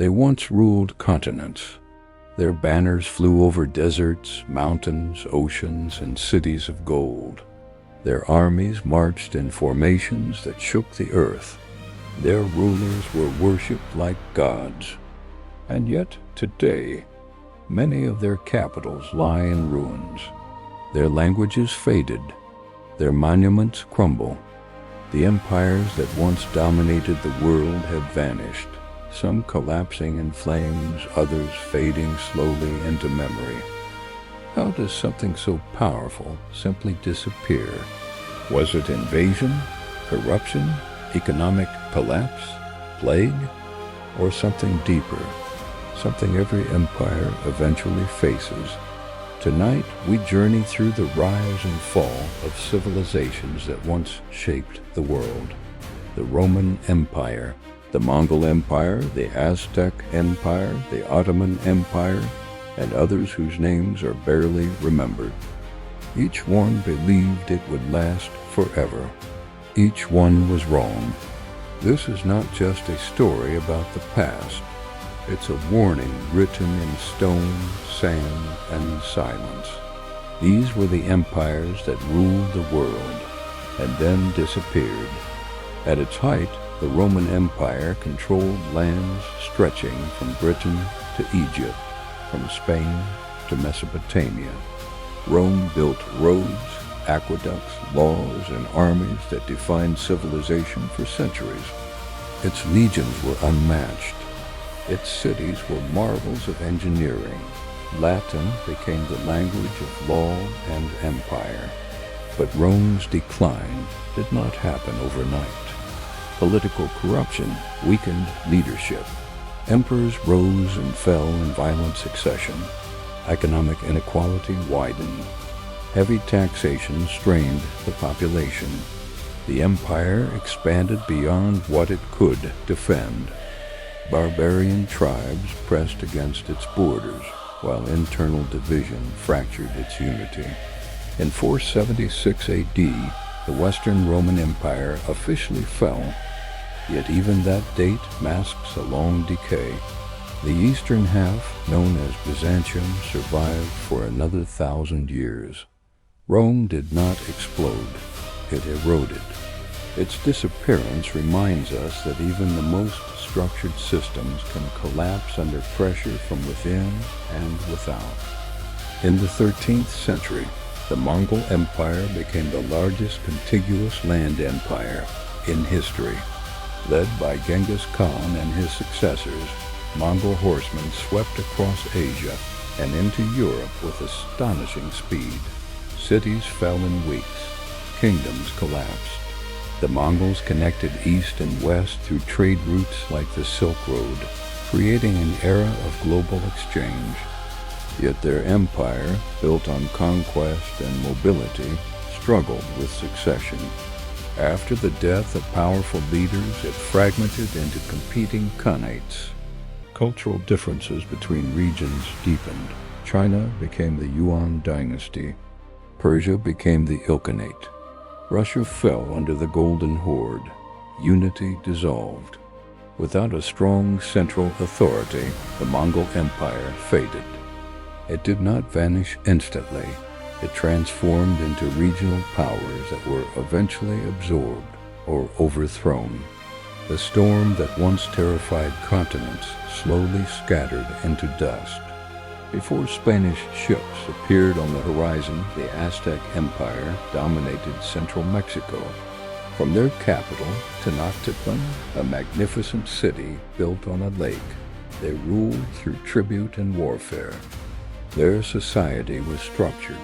They once ruled continents. Their banners flew over deserts, mountains, oceans, and cities of gold. Their armies marched in formations that shook the earth. Their rulers were worshipped like gods. And yet, today, many of their capitals lie in ruins. Their languages faded. Their monuments crumble. The empires that once dominated the world have vanished, some collapsing in flames, others fading slowly into memory. How does something so powerful simply disappear? Was it invasion, corruption, economic collapse, plague, or something deeper, something every empire eventually faces? Tonight, we journey through the rise and fall of civilizations that once shaped the world. The Roman Empire, the Mongol Empire, the Aztec Empire, the Ottoman Empire, and others whose names are barely remembered. Each one believed it would last forever. Each one was wrong. This is not just a story about the past. It's a warning written in stone, sand, and silence. These were the empires that ruled the world and then disappeared. At its height, the Roman Empire controlled lands stretching from Britain to Egypt, from Spain to Mesopotamia. Rome built roads, aqueducts, laws, and armies that defined civilization for centuries. Its legions were unmatched. Its cities were marvels of engineering. Latin became the language of law and empire. But Rome's decline did not happen overnight. Political corruption weakened leadership. Emperors rose and fell in violent succession. Economic inequality widened. Heavy taxation strained the population. The empire expanded beyond what it could defend. Barbarian tribes pressed against its borders, while internal division fractured its unity. In 476 AD, the Western Roman Empire officially fell. Yet even that date masks a long decay. The eastern half, known as Byzantium, survived for another 1,000 years. Rome did not explode. It eroded. Its disappearance reminds us that even the most structured systems can collapse under pressure from within and without. In the 13th century, the Mongol Empire became the largest contiguous land empire in history. Led by Genghis Khan and his successors, Mongol horsemen swept across Asia and into Europe with astonishing speed. Cities fell in weeks. Kingdoms collapsed. The Mongols connected east and west through trade routes like the Silk Road, creating an era of global exchange. Yet their empire, built on conquest and mobility, struggled with succession. After the death of powerful leaders, it fragmented into competing khanates. Cultural differences between regions deepened. China became the Yuan dynasty. Persia became the Ilkhanate. Russia fell under the Golden Horde. Unity dissolved. Without a strong central authority, the Mongol Empire faded. It did not vanish instantly. It transformed into regional powers that were eventually absorbed or overthrown. The storm that once terrified continents slowly scattered into dust. Before Spanish ships appeared on the horizon, the Aztec Empire dominated central Mexico. From their capital, Tenochtitlan, a magnificent city built on a lake, they ruled through tribute and warfare. Their society was structured,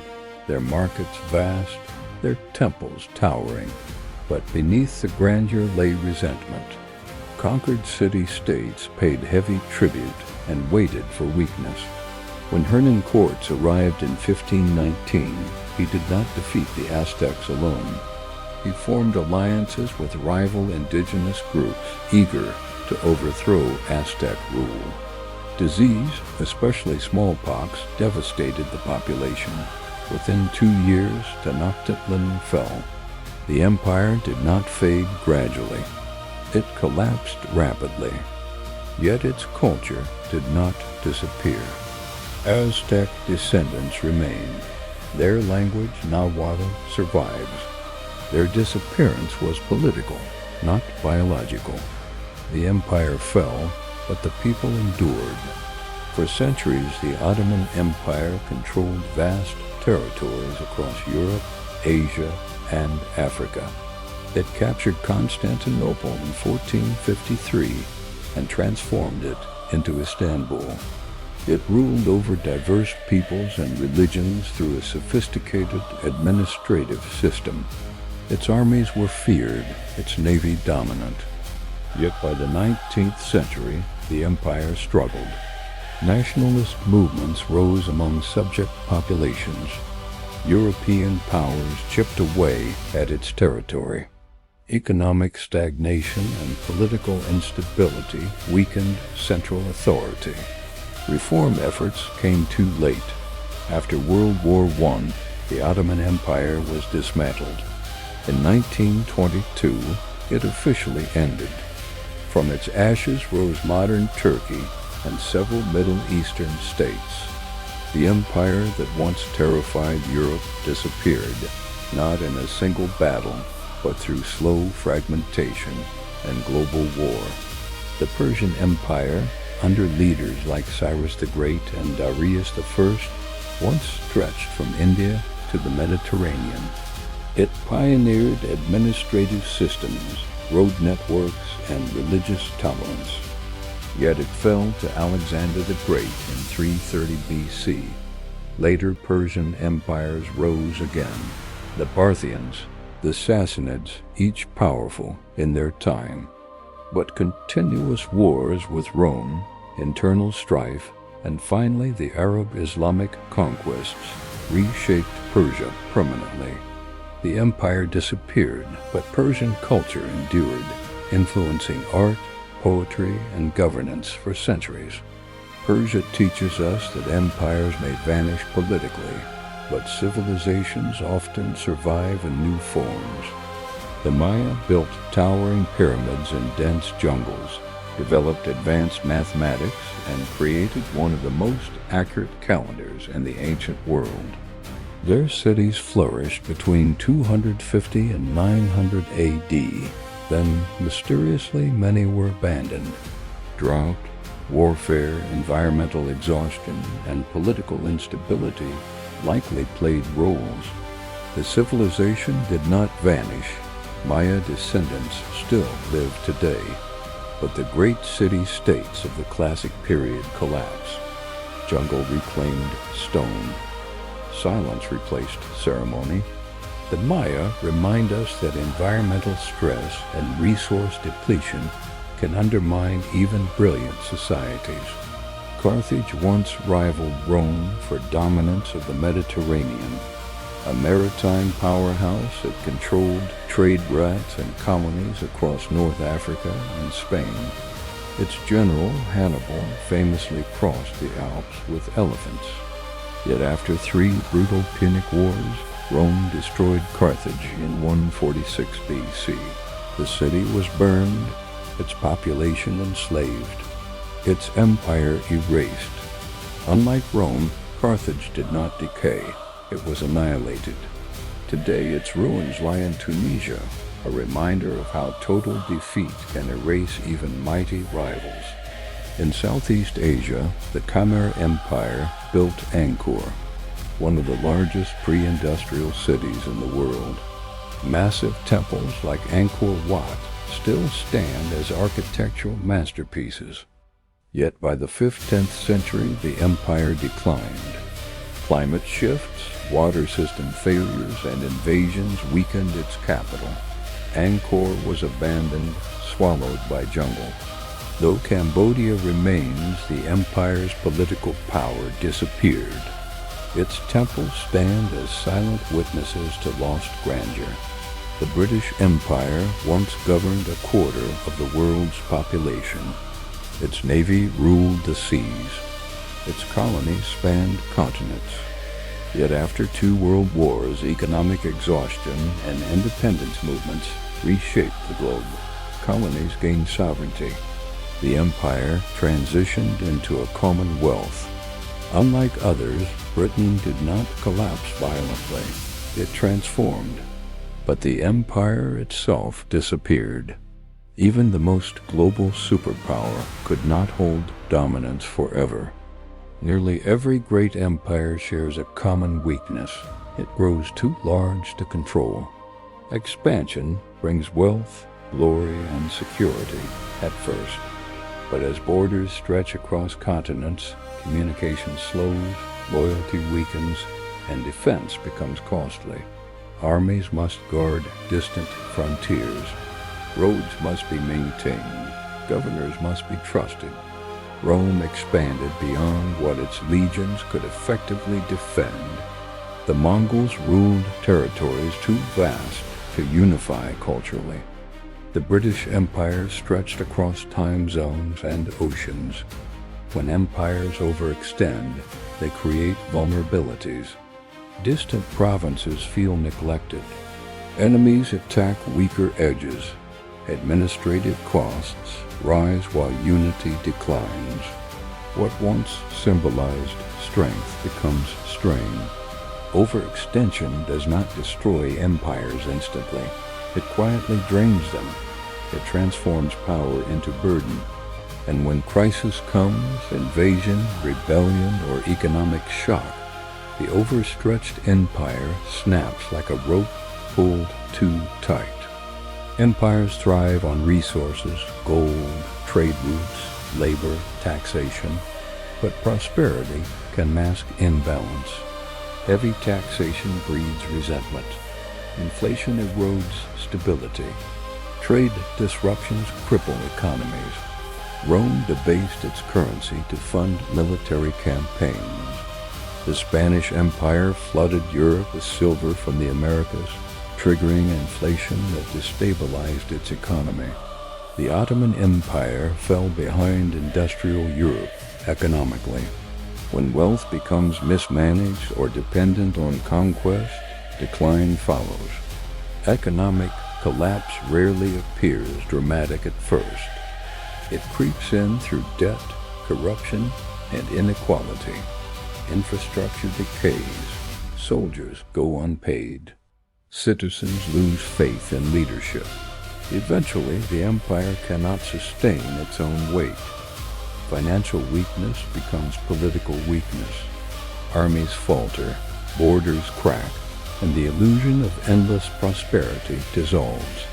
their markets vast, their temples towering. But beneath the grandeur lay resentment. Conquered city-states paid heavy tribute and waited for weakness. When Hernan Cortes arrived in 1519, he did not defeat the Aztecs alone. He formed alliances with rival indigenous groups eager to overthrow Aztec rule. Disease, especially smallpox, devastated the population. Within 2 years, Tenochtitlan fell. The empire did not fade gradually. It collapsed rapidly. Yet its culture did not disappear. Aztec descendants remain. Their language, Nahuatl, survives. Their disappearance was political, not biological. The empire fell, but the people endured. For centuries, the Ottoman Empire controlled vast territories across Europe, Asia, and Africa. It captured Constantinople in 1453 and transformed it into Istanbul. It ruled over diverse peoples and religions through a sophisticated administrative system. Its armies were feared, its navy dominant. Yet by the 19th century, the empire struggled. Nationalist movements rose among subject populations. European powers chipped away at its territory. Economic stagnation and political instability weakened central authority. Reform efforts came too late. After World War I, the Ottoman Empire was dismantled. In 1922, it officially ended. From its ashes rose modern Turkey and several Middle Eastern states. The empire that once terrified Europe disappeared, not in a single battle, but through slow fragmentation and global war. The Persian Empire, under leaders like Cyrus the Great and Darius I, once stretched from India to the Mediterranean. It pioneered administrative systems, road networks, and religious tolerance. Yet it fell to Alexander the Great in 330 BC. Later Persian empires rose again. The Parthians, the Sassanids, each powerful in their time. But continuous wars with Rome, internal strife, and finally the Arab-Islamic conquests reshaped Persia permanently. The empire disappeared, but Persian culture endured, influencing art, poetry, and governance for centuries. Persia teaches us that empires may vanish politically, but civilizations often survive in new forms. The Maya built towering pyramids in dense jungles, developed advanced mathematics, and created one of the most accurate calendars in the ancient world. Their cities flourished between 250 and 900 AD. Then, mysteriously, many were abandoned. Drought, warfare, environmental exhaustion, and political instability likely played roles. The civilization did not vanish. Maya descendants still live today. But the great city-states of the classic period collapsed. Jungle reclaimed stone. Silence replaced ceremony. The Maya remind us that environmental stress and resource depletion can undermine even brilliant societies. Carthage once rivaled Rome for dominance of the Mediterranean, a maritime powerhouse that controlled trade routes and colonies across North Africa and Spain. Its general, Hannibal, famously crossed the Alps with elephants. Yet after 3 brutal Punic wars, Rome destroyed Carthage in 146 BC. The city was burned, its population enslaved, its empire erased. Unlike Rome, Carthage did not decay. It was annihilated. Today, its ruins lie in Tunisia, a reminder of how total defeat can erase even mighty rivals. In Southeast Asia, the Khmer Empire built Angkor, one of the largest pre-industrial cities in the world. Massive temples like Angkor Wat still stand as architectural masterpieces. Yet by the 5th-10th century, the empire declined. Climate shifts, water system failures, and invasions weakened its capital. Angkor was abandoned, swallowed by jungle. Though Cambodia remains, the empire's political power disappeared. Its temples stand as silent witnesses to lost grandeur. The British Empire once governed a quarter of the world's population. Its navy ruled the seas. Its colonies spanned continents. Yet after 2 world wars, economic exhaustion and independence movements reshaped the globe. Colonies gained sovereignty. the empire transitioned into a commonwealth. Unlike others, Britain did not collapse violently. It transformed. But the empire itself disappeared. Even the most global superpower could not hold dominance forever. Nearly every great empire shares a common weakness. It grows too large to control. Expansion brings wealth, glory, and security at first. But as borders stretch across continents, communication slows, loyalty weakens, and defense becomes costly. Armies must guard distant frontiers. Roads must be maintained. Governors must be trusted. Rome expanded beyond what its legions could effectively defend. The Mongols ruled territories too vast to unify culturally. The British Empire stretched across time zones and oceans. When empires overextend, they create vulnerabilities. Distant provinces feel neglected. Enemies attack weaker edges. Administrative costs rise while unity declines. What once symbolized strength becomes strain. Overextension does not destroy empires instantly. It quietly drains them. It transforms power into burden. And when crisis comes, invasion, rebellion, or economic shock, the overstretched empire snaps like a rope pulled too tight. Empires thrive on resources, gold, trade routes, labor, taxation, but prosperity can mask imbalance. Heavy taxation breeds resentment. Inflation erodes stability. Trade disruptions cripple economies. Rome debased its currency to fund military campaigns. The Spanish Empire flooded Europe with silver from the Americas, triggering inflation that destabilized its economy. The Ottoman Empire fell behind industrial Europe economically. When wealth becomes mismanaged or dependent on conquest, decline follows. Economic collapse rarely appears dramatic at first. It creeps in through debt, corruption, and inequality. Infrastructure decays. Soldiers go unpaid. Citizens lose faith in leadership. Eventually, the empire cannot sustain its own weight. Financial weakness becomes political weakness. Armies falter, borders crack, and the illusion of endless prosperity dissolves.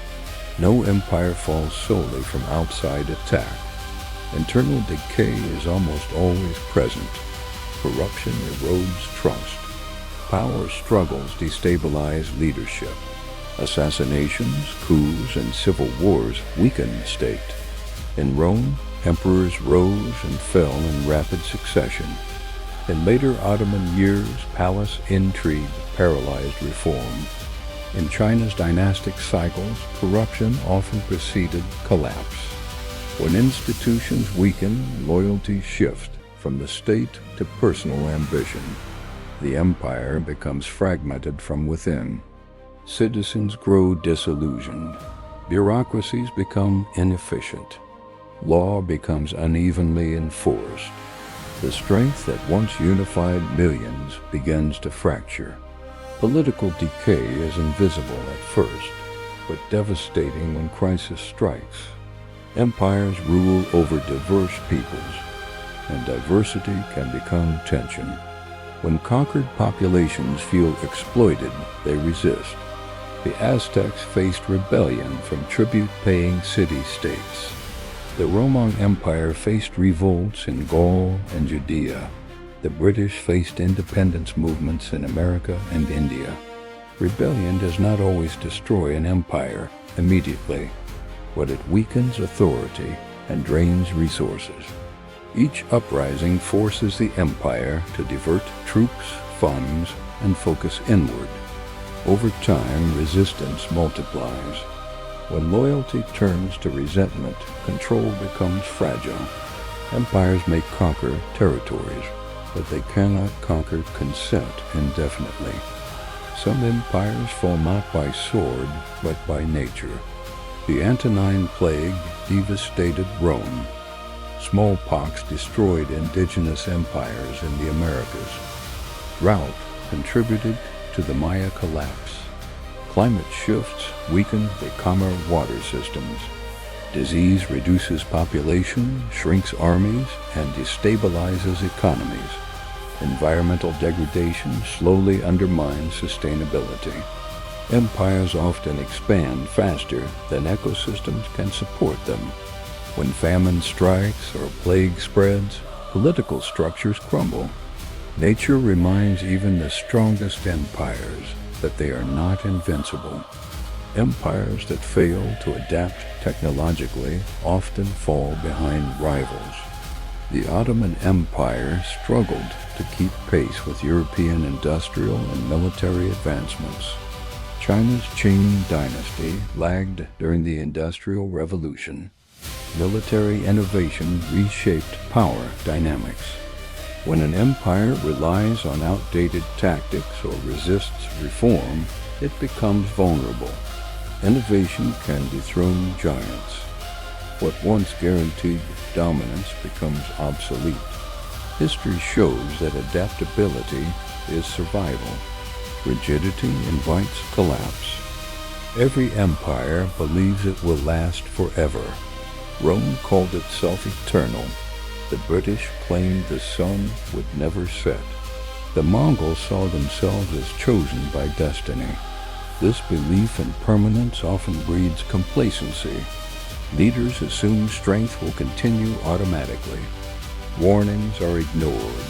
No empire falls solely from outside attack. Internal decay is almost always present. Corruption erodes trust. Power struggles destabilize leadership. Assassinations, coups, and civil wars weaken the state. In Rome, emperors rose and fell in rapid succession. In later Ottoman years, palace intrigue paralyzed reform. In China's dynastic cycles, corruption often preceded collapse. When institutions weaken, loyalties shift from the state to personal ambition. The empire becomes fragmented from within. Citizens grow disillusioned. Bureaucracies become inefficient. Law becomes unevenly enforced. The strength that once unified millions begins to fracture. Political decay is invisible at first, but devastating when crisis strikes. Empires rule over diverse peoples, and diversity can become tension. When conquered populations feel exploited, they resist. The Aztecs faced rebellion from tribute-paying city-states. The Roman Empire faced revolts in Gaul and Judea. The British faced independence movements in America and India. Rebellion does not always destroy an empire immediately, but it weakens authority and drains resources. Each uprising forces the empire to divert troops, funds, and focus inward. Over time, resistance multiplies. When loyalty turns to resentment, control becomes fragile. Empires may conquer territories, but they cannot conquer consent indefinitely. Some empires fall not by sword, but by nature. The Antonine Plague devastated Rome. Smallpox destroyed indigenous empires in the Americas. Drought contributed to the Maya collapse. Climate shifts weakened the Khmer water systems. Disease reduces population, shrinks armies, and destabilizes economies. Environmental degradation slowly undermines sustainability. Empires often expand faster than ecosystems can support them. When famine strikes or plague spreads, political structures crumble. Nature reminds even the strongest empires that they are not invincible. Empires that fail to adapt technologically often fall behind rivals. The Ottoman Empire struggled to keep pace with European industrial and military advancements. China's Qing dynasty lagged during the Industrial Revolution. Military innovation reshaped power dynamics. When an empire relies on outdated tactics or resists reform, it becomes vulnerable. Innovation can dethrone giants. What once guaranteed dominance becomes obsolete. History shows that adaptability is survival. Rigidity invites collapse. Every empire believes it will last forever. Rome called itself eternal. The British claimed the sun would never set. The Mongols saw themselves as chosen by destiny. This belief in permanence often breeds complacency. Leaders assume strength will continue automatically. Warnings are ignored.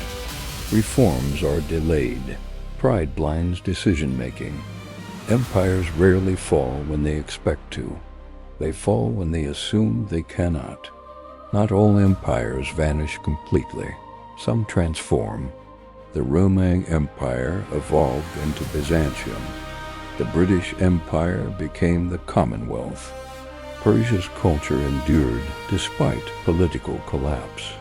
Reforms are delayed. Pride blinds decision-making. Empires rarely fall when they expect to. They fall when they assume they cannot. Not all empires vanish completely. Some transform. The Roman Empire evolved into Byzantium. The British Empire became the Commonwealth. Persia's culture endured despite political collapse.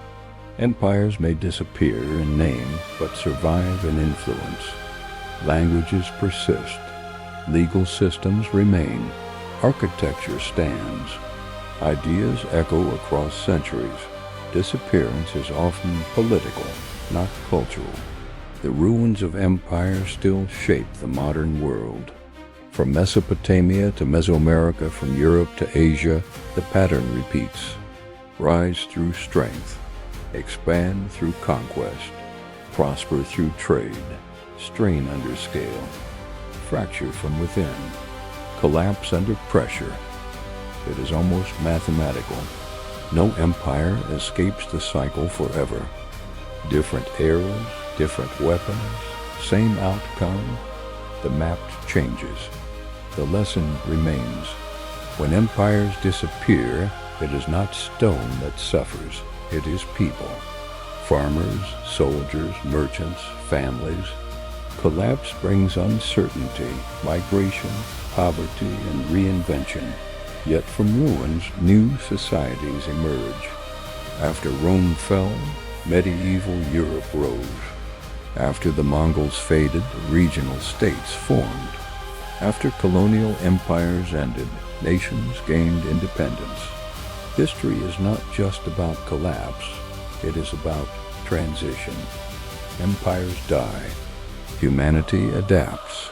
Empires may disappear in name, but survive in influence. Languages persist. Legal systems remain. Architecture stands. Ideas echo across centuries. Disappearance is often political, not cultural. The ruins of empires still shape the modern world. From Mesopotamia to Mesoamerica, from Europe to Asia, the pattern repeats. Rise through strength. Expand through conquest. Prosper through trade. Strain under scale. Fracture from within. Collapse under pressure. It is almost mathematical. No empire escapes the cycle forever. Different eras, different weapons, same outcome. The map changes. The lesson remains. When empires disappear, it is not stone that suffers. It is people. Farmers, soldiers, merchants, families. Collapse brings uncertainty, migration, poverty, and reinvention. Yet from ruins, new societies emerge. After Rome fell, medieval Europe rose. After the Mongols faded, regional states formed. After colonial empires ended, nations gained independence. History is not just about collapse, it is about transition. Empires die. Humanity adapts.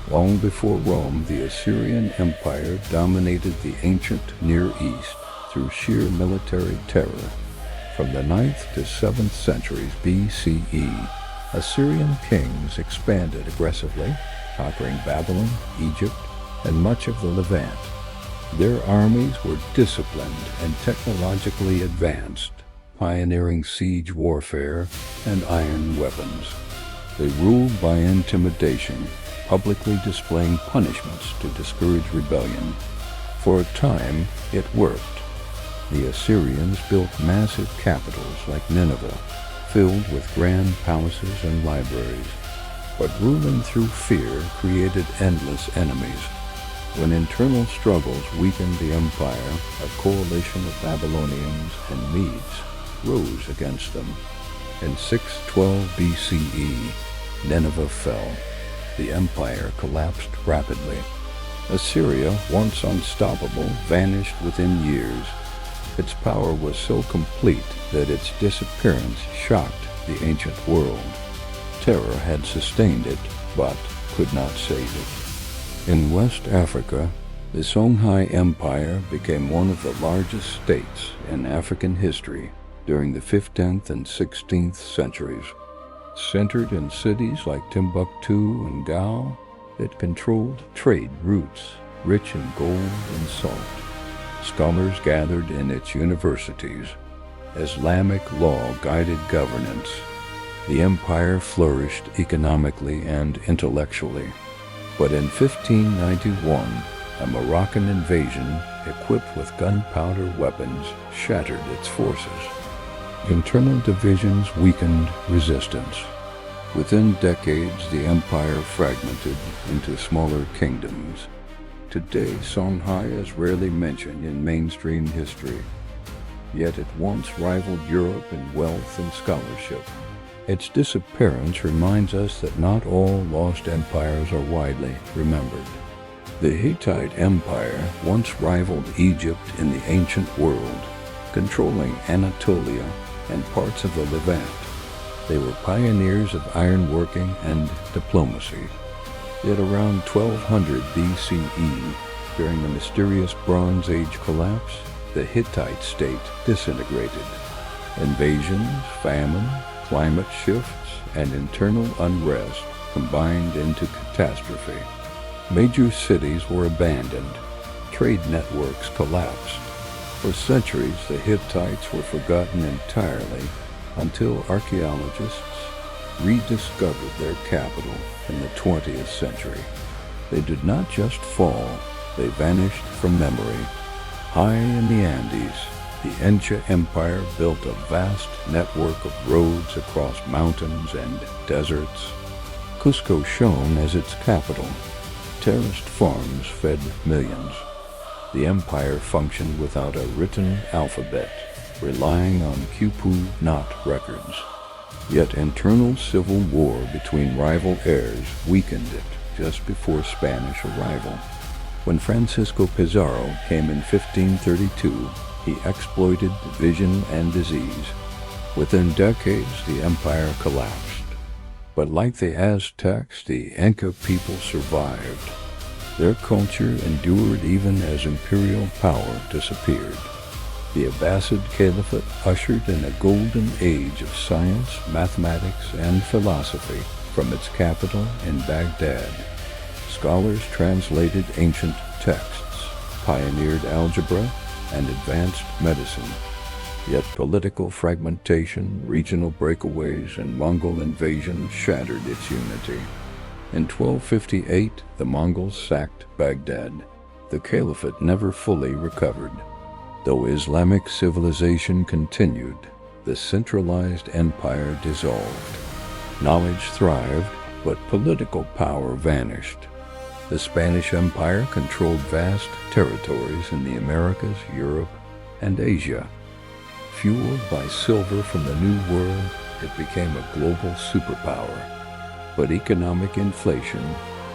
Long before Rome, the Assyrian Empire dominated the ancient Near East through sheer military terror. From the 9th to 7th centuries BCE, Assyrian kings expanded aggressively, conquering Babylon, Egypt, and much of the Levant. Their armies were disciplined and technologically advanced, pioneering siege warfare and iron weapons. They ruled by intimidation, publicly displaying punishments to discourage rebellion. For a time, it worked. The Assyrians built massive capitals like Nineveh, filled with grand palaces and libraries. But ruling through fear created endless enemies. When internal struggles weakened the empire, a coalition of Babylonians and Medes rose against them. In 612 BCE, Nineveh fell. The empire collapsed rapidly. Assyria, once unstoppable, vanished within years. Its power was so complete that its disappearance shocked the ancient world. Terror had sustained it, but could not save it. In West Africa, the Songhai Empire became one of the largest states in African history during the 15th and 16th centuries. Centered in cities like Timbuktu and Gao, it controlled trade routes rich in gold and salt. Scholars gathered in its universities. Islamic law guided governance. The empire flourished economically and intellectually. But in 1591, a Moroccan invasion, equipped with gunpowder weapons, shattered its forces. Internal divisions weakened resistance. Within decades, the empire fragmented into smaller kingdoms. Today, Songhai is rarely mentioned in mainstream history, yet it once rivaled Europe in wealth and scholarship. Its disappearance reminds us that not all lost empires are widely remembered. The Hittite Empire once rivaled Egypt in the ancient world, controlling Anatolia and parts of the Levant. They were pioneers of ironworking and diplomacy. Yet around 1200 BCE, during the mysterious Bronze Age collapse, the Hittite state disintegrated. Invasions, famine, climate shifts, and internal unrest combined into catastrophe. Major cities were abandoned. Trade networks collapsed. For centuries, the Hittites were forgotten entirely until archaeologists rediscovered their capital in the 20th century. They did not just fall, they vanished from memory. High in the Andes, the Inca Empire built a vast network of roads across mountains and deserts. Cusco shone as its capital. Terraced farms fed millions. The empire functioned without a written alphabet, relying on Quipu knot records. Yet internal civil war between rival heirs weakened it just before Spanish arrival. When Francisco Pizarro came in 1532, he exploited division and disease. Within decades, the empire collapsed. But like the Aztecs, the Inca people survived. Their culture endured even as imperial power disappeared. The Abbasid Caliphate ushered in a golden age of science, mathematics, and philosophy from its capital in Baghdad. Scholars translated ancient texts, pioneered algebra, and advanced medicine. Yet political fragmentation, regional breakaways, and Mongol invasion shattered its unity. In 1258, the Mongols sacked Baghdad. The Caliphate never fully recovered. Though Islamic civilization continued, the centralized empire dissolved. Knowledge thrived, but political power vanished. The Spanish Empire controlled vast territories in the Americas, Europe, and Asia. Fueled by silver from the New World, it became a global superpower. But economic inflation,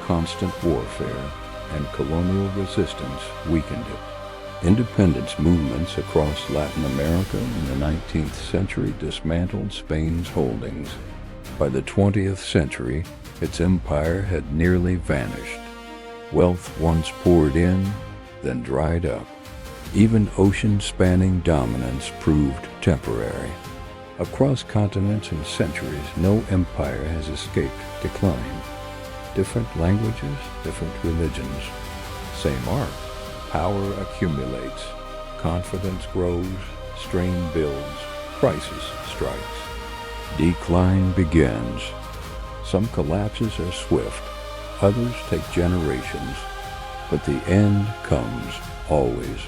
constant warfare, and colonial resistance weakened it. Independence movements across Latin America in the 19th century dismantled Spain's holdings. By the 20th century, its empire had nearly vanished. Wealth once poured in, then dried up. Even ocean-spanning dominance proved temporary. Across continents and centuries, no empire has escaped decline. Different languages, different religions. Same arc. Power accumulates. Confidence grows. Strain builds. Crisis strikes. Decline begins. Some collapses are swift. Others take generations. But the end comes, always.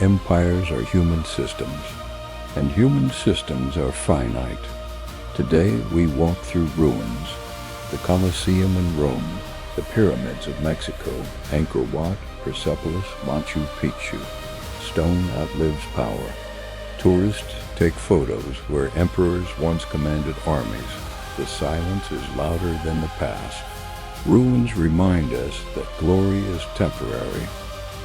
Empires are human systems, and human systems are finite. Today we walk through ruins. The Colosseum in Rome, the pyramids of Mexico, Angkor Wat, Persepolis, Machu Picchu. Stone outlives power. Tourists take photos where emperors once commanded armies. The silence is louder than the past. Ruins remind us that glory is temporary,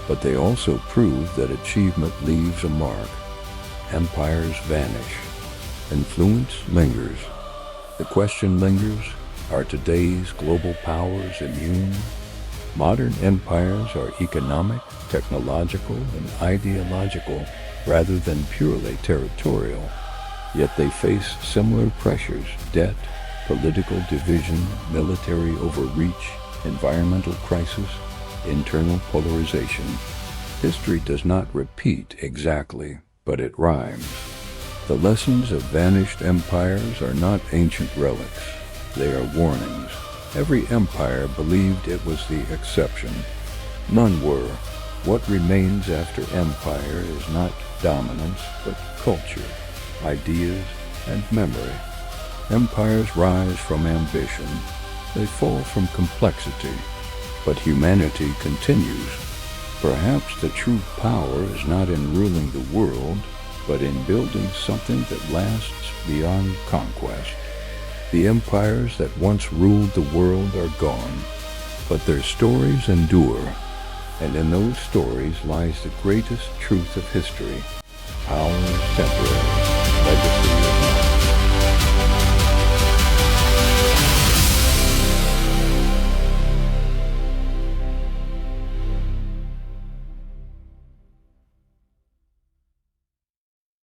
but they also prove that achievement leaves a mark. empires vanish. Influence lingers. The question lingers, are today's global powers immune? Modern empires are economic, technological, and ideological rather than purely territorial. Yet they face similar pressures: debt, political division, military overreach, environmental crisis, internal polarization. History does not repeat exactly, but it rhymes. The lessons of vanished empires are not ancient relics. They are warnings. Every empire believed it was the exception. None were. What remains after empire is not dominance, but culture, ideas, and memory. Empires rise from ambition. They fall from complexity. But humanity continues. Perhaps the true power is not in ruling the world, but in building something that lasts beyond conquest. The empires that once ruled the world are gone, but their stories endure, and in those stories lies the greatest truth of history. Power is temporary, legacy